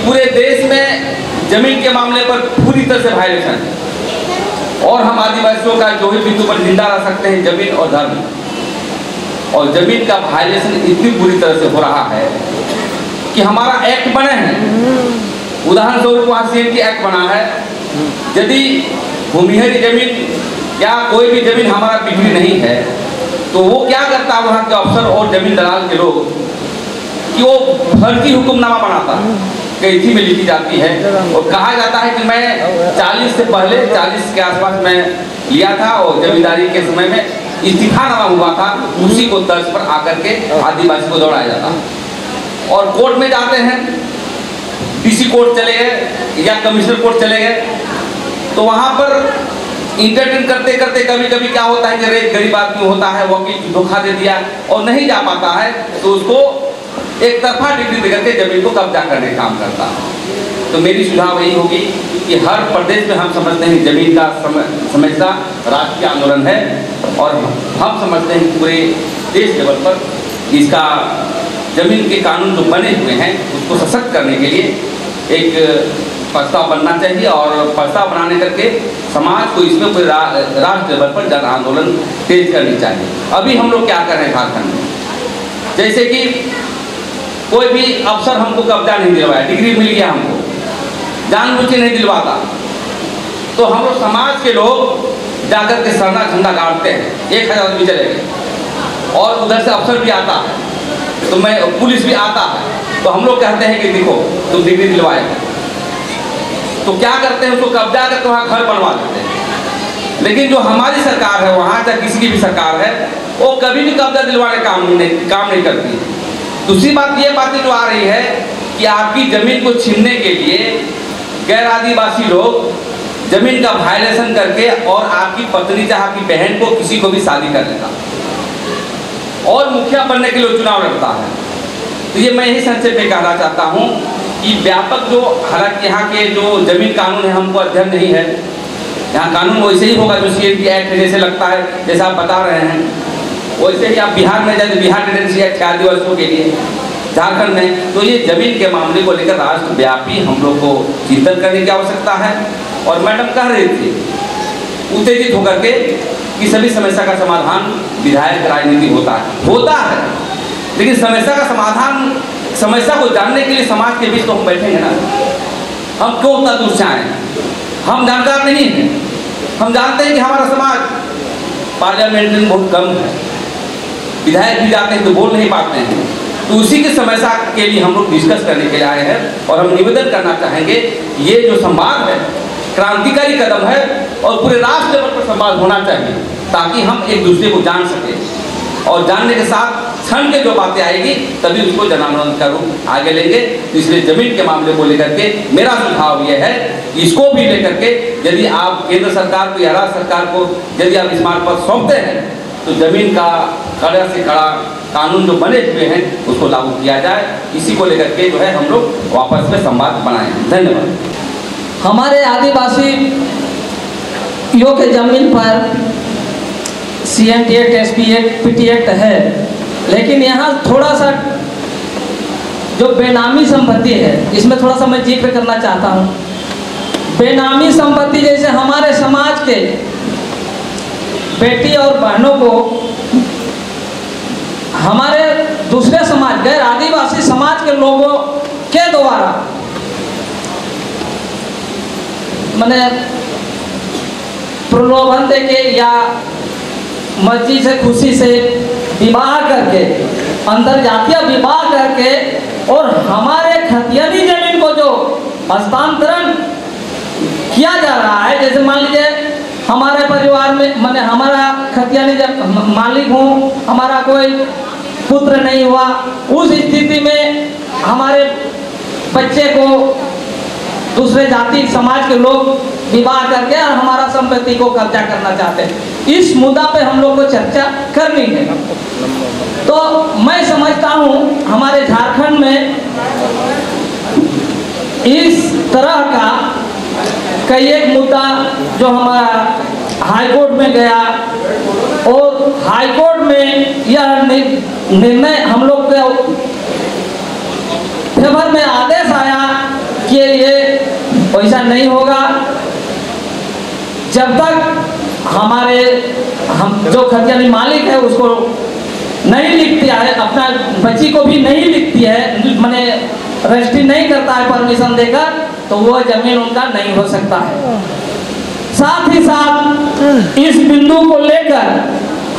पूरे देश में जमीन के मामले पर पूरी तरह से वायलेशन है और हम आदिवासियों का जो भी बिंदु पर जिंदा रह सकते हैं जमीन और धर्म, और जमीन का वायलेशन इतनी बुरी तरह से हो रहा है कि हमारा एक्ट बने हैं। उदाहरण स्वरूप वहाँ CM की एक्ट बना है, यदि भूमिहीन जमीन या कोई भी जमीन हमारा बिक्री नहीं है तो वो क्या करता है वहाँ के अफसर और जमीन दलाल के लोग कि वो फर्जी हुक्मनामा बनाता है, कैथी में लिखी जाती है और कहा जाता है कि मैं 40 से पहले 40 के आसपास मैं लिया था और जमींदारी के समय में इस्तीफानामा हुआ था, उसी को तर्ज पर आकर के आदिवासी को दौड़ाया जाता। और कोर्ट में जाते हैं, DC कोर्ट चले गए या कमिश्नर कोर्ट चले गए तो वहाँ पर इंटरटेन करते करते कभी कभी क्या होता है कि एक गरीब आदमी होता है, वकील धोखा दे दिया और नहीं जा पाता है तो उसको एक तरफा डिग्री देकर के जमीन को कब्जा करने का काम करता है। तो मेरी सुझाव यही होगी कि हर प्रदेश में हम समझते हैं जमीन का समस्या राष्ट्रीय आंदोलन है और हम समझते हैं कि पूरे देश लेवल पर इसका जमीन के कानून जो बने हुए हैं उसको सशक्त करने के लिए एक प्रस्ताव बनना चाहिए और प्रस्ताव बनाने करके समाज को इसमें पूरे राष्ट्र लेवल पर जन आंदोलन तेज करनी चाहिए। अभी हम लोग क्या कर रहे हैं झारखंड में, जैसे कि कोई भी अफसर हमको कब्जा नहीं दिलवाया, डिग्री मिल गया हमको, जानबूझ के नहीं दिलवाता तो हम लोग समाज के लोग जाकर के सरना झंडा गाड़ते हैं, 1000 आदमी चले गए और उधर से अफसर भी आता है तो मैं पुलिस भी आता है तो हम लोग कहते हैं कि देखो तुम डिग्री दिलवाए, तो क्या करते हैं उसको कब्जा करके वहाँ घर बनवा देते हैं। लेकिन जो हमारी सरकार है वहाँ चाहे किसी की भी सरकार है वो कभी भी कब्जा दिलवाने काम नहीं करती। दूसरी बात ये बातें जो आ रही है कि आपकी जमीन को छीनने के लिए गैर आदिवासी लोग जमीन का वायलेशन करके और आपकी पत्नी चाहे आपकी बहन को किसी को भी शादी कर लेता और मुखिया बनने के लिए चुनाव लड़ता है। तो ये मैं यही संक्षेप में कहना चाहता हूँ कि व्यापक जो हालांकि यहाँ के जो जमीन कानून है हमको अध्ययन नहीं है, यहाँ कानून वैसे ही होगा जो CM की एक्ट जैसे लगता है जैसा आप बता रहे हैं, वैसे ही आप बिहार में जाए तो बिहार टेंडेंसी एक्ट 4 दिवसों के लिए, झारखंड में तो ये जमीन के मामले को लेकर राष्ट्रव्यापी हम लोग को चिंतन करने की आवश्यकता है। और मैडम कह रही थी उत्तेजित होकर के कि सभी समस्या का समाधान विधायक राजनीति होता है, लेकिन समस्या का समाधान समस्या को जानने के लिए समाज के बीच तो हम बैठेंगे ना। हम क्यों उतना दूर से आए? हम जानकार नहीं हैं, हम जानते हैं कि हमारा समाज पार्लियामेंट में बहुत कम है, विधायक भी जाते हैं तो बोल नहीं पाते हैं, तो उसी की समस्या के लिए हम लोग डिस्कस करने के लिए आए हैं। और हम निवेदन करना चाहेंगे ये जो संवाद है क्रांतिकारी कदम है और पूरे राष्ट्र लेवल पर संवाद होना चाहिए ताकि हम एक दूसरे को जान सकें और जानने के साथ क्षण के जो बातें आएगी तभी उसको जन आंदोलन का रूप आगे लेंगे। इसलिए जमीन के मामले को लेकर के मेरा सुझाव यह है कि इसको भी लेकर के यदि आप केंद्र सरकार को या राज्य सरकार को यदि आप इस मार्ग पर सौंपते हैं तो जमीन का कड़ा से कड़ा कानून जो बने हुए हैं उसको लागू किया जाए। इसी को लेकर के जो है हम लोग वापस में संवाद बनाएं। धन्यवाद। हमारे आदिवासी यों के जमीन पर CM act, SP act, PT act है, लेकिन यहाँ थोड़ा सा जो बेनामी संपत्ति है इसमें थोड़ा सा मैं जिक्र करना चाहता हूँ। बेनामी संपत्ति जैसे हमारे समाज के बेटी और बहनों को हमारे दूसरे समाज गैर आदिवासी समाज के लोगों के द्वारा माने प्रलोभन देके या मर्जी से खुशी से विवाह करके अंतर जातीय विवाह करके और हमारे खतियानी जमीन को जो हस्तांतरण किया जा रहा है, जैसे मान लीजिए हमारे परिवार में माने हमारा खतियानी मालिक हूँ, हमारा कोई पुत्र नहीं हुआ, उस स्थिति में हमारे बच्चे को दूसरे जाति समाज के लोग विवाह करके और हमारा संपत्ति को कब्जा करना चाहते हैं। इस मुद्दा पे हम लोग को चर्चा करनी है। तो मैं समझता हूँ हमारे झारखंड में इस तरह का कई एक मुद्दा जो हमारा हाई कोर्ट में गया और हाई कोर्ट में यह निर्णय हम लोग के फेवर में आदेश आया वैसा नहीं होगा। जब तक हम जो खतियानी मालिक है उसको नहीं लिखती है, अपना बच्ची को भी नहीं लिखती है, माने रजिस्ट्री नहीं करता है परमिशन देकर, तो वो जमीन उनका नहीं हो सकता है। साथ ही साथ इस बिंदु को लेकर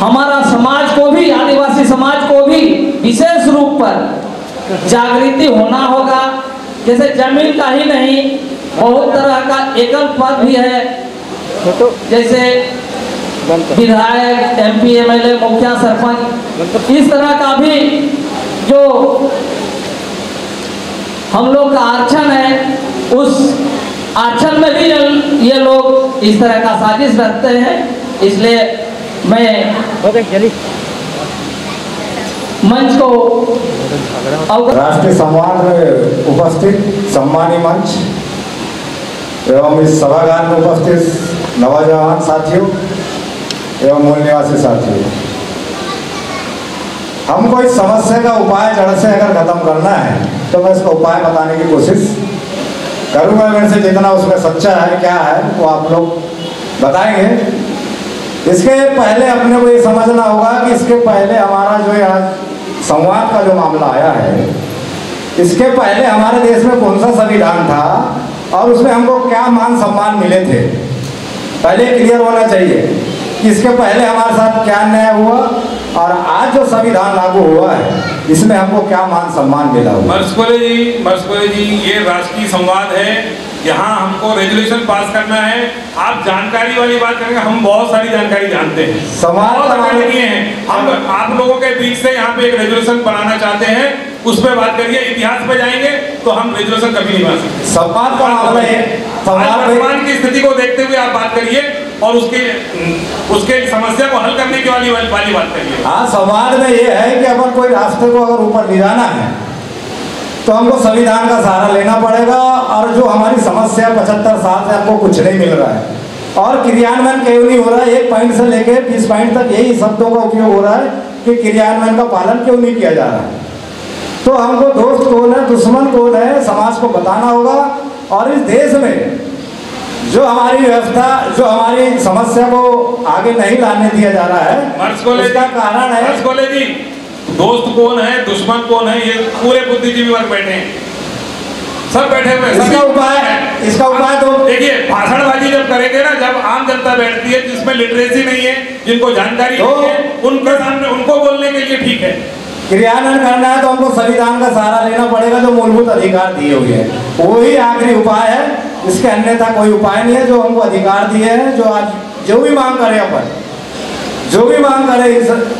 हमारा समाज को भी, आदिवासी समाज को भी विशेष रूप पर जागृति होना होगा। जैसे जमीन का ही नहीं, बहुत तरह का एकल पद भी है, जैसे विधायक, MP, MLA, मुखिया, सरपंच, इस तरह का भी जो हम लोग का आरक्षण है, उस आरक्षण में भी ये लोग इस तरह का साजिश रखते हैं। इसलिए मैं मंच को राष्ट्रीय संवाद में उपस्थित सम्मानी मंच एवं इस सभागार में उपस्थित नौजवान साथियों एवं मूल निवासी साथियों, हमको इस समस्या का उपाय जड़ से अगर खत्म करना है तो मैं इसका उपाय बताने की कोशिश करूँगा। मेरे से जितना उसमें सच्चा है, क्या है, वो आप लोग बताएंगे। इसके पहले अपने को ये समझना होगा कि इसके पहले हमारा जो है आज संवाद का जो मामला आया है, इसके पहले हमारे देश में कौन सा संविधान था और उसमें हमको क्या मान सम्मान मिले थे, पहले क्लियर होना चाहिए कि इसके पहले हमारे साथ क्या न्याय हुआ और आज जो संविधान लागू हुआ है इसमें हमको क्या मान सम्मान मिला हुआ। मर्सकोले जी, ये राष्ट्रीय संवाद है, यहाँ हमको रेजोल्यूशन पास करना है। आप जानकारी वाली बात करेंगे, हम बहुत सारी जानकारी जानते हैं, हम आप लोगों के बीच से यहाँ पे एक रेजोल्यूशन बनाना चाहते हैं, उस पर बात करिए। इतिहास पे जाएंगे तो हम रेजोल्यूशन कभी नहीं बना सकते। संवाद का मामला है, वर्तमान की स्थिति को देखते हुए आप बात करिए और उसके समस्या को हल करने की वाली बात करिए। हाँ, संवाद में ये है कि अगर कोई रास्ते को अगर ऊपर ले जाना है तो हमको संविधान का सहारा लेना पड़ेगा, और जो हमारी समस्या 75 साल से हमको कुछ नहीं मिल रहा है और क्रियान्वयन क्यों नहीं हो रहा है, 1 पॉइंट से लेकर 20 पॉइंट तक यही शब्दों का उपयोग हो रहा है कि क्रियान्वयन का पालन क्यों नहीं किया जा रहा है। तो हमको दोस्त कौन है, दुश्मन कौन है, समाज को बताना होगा। और इस देश में जो हमारी व्यवस्था, जो हमारी समस्या को आगे नहीं लाने दिया जा रहा है, उसका कारण है। मर्सकोले जी, दोस्त कौन है, दुश्मन कौन है, ये पूरे बुद्धिजीवी वर्ग बैठे हैं, सब बैठे हुए। इसका उपाय तो देखिए, भाषणबाजी जब करेंगे ना, जब आम जनता बैठती है जिसमें लिटरेसी नहीं है, जिनको जानकारी नहीं है, उनके सामने उनको बोलने के लिए ठीक है। क्रियान्वयन करना है तो हमको संविधान का सहारा लेना पड़ेगा, जो मूलभूत अधिकार दिए हुए हैं, वही आखिरी उपाय है। इसके अन्यथा कोई उपाय नहीं है। जो हमको अधिकार दिए हैं, जो आज जो भी मांग करें, अपन जो भी मांग करें,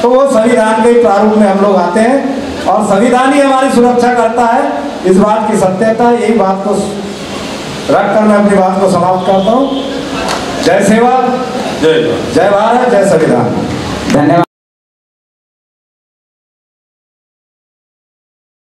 तो वो संविधान के प्रारूप में हम लोग आते हैं और संविधान ही हमारी सुरक्षा करता है। इस बात की सत्यता, यही बात को रखकर मैं अपनी बात को समाप्त करता हूँ। जय सेवा, जय भारत, जय संविधान। धन्यवाद।